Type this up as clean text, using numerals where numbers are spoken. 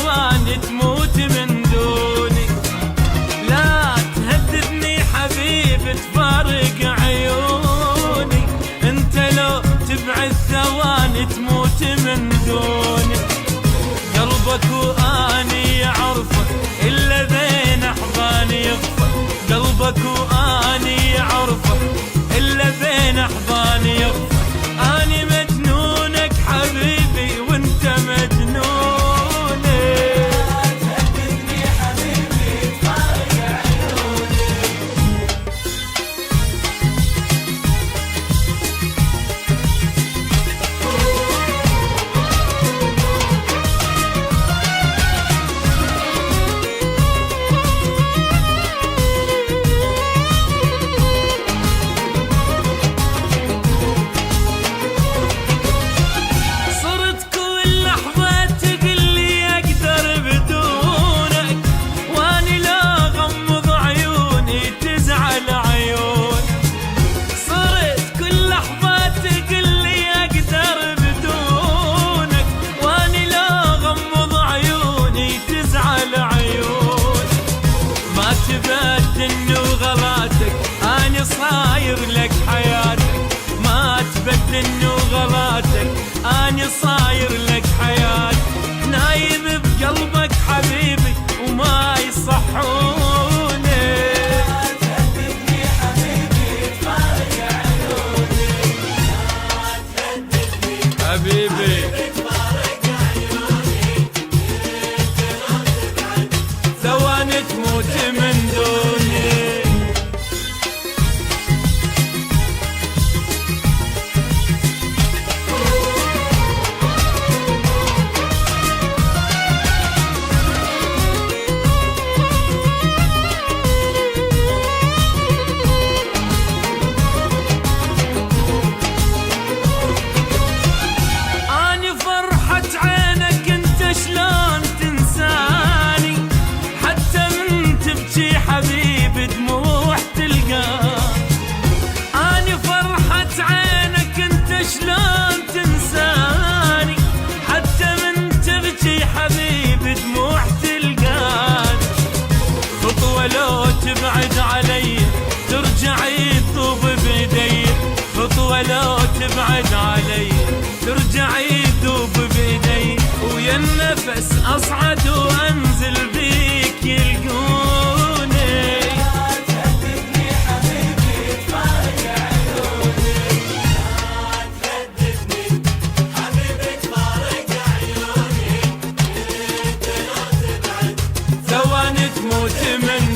ثواني تموت من دوني. لا تهددني حبيبي تفارق عيوني، انت لو تبعد ثواني تموت من دوني. قلبك واني اعرفه الا بين احضاني يغفى، قلبك واني اعرفه الا بين احضاني يغفى. اني مجنونك حبيبي وانت مجنوني. تهددني حبيبي تفارق عيوني. تبدلني وغلاتك أنا صاير لك حياتك، ما تبدلني وغلاتك أنا صاير لك حياتك. نايم بقلبك حبيبي وما يصحوني. تهددني حبيبي تفارق عيوني. تهددني حبيبي تفارق عيوني. ثواني تموت من دوني. اني فرحة عينك انت شلون تنساني، حتى من تبكي حبيبي دموع تلقى. اني فرحة عينك انت شلون تنساني، حتى من تبكي حبيبي دموع تلقى. خطوة لو تبعد علي ترجعي تطوب بيدي، خطوة لو تبعد علي ترجعي تذوب بيدي. ويا النفس اصعد وانزل بيك يلقوني. تهددني حبيبي تفارق عيوني. تهددني حبيبي تفارق عيوني. انت لو تبعد ثواني تموت من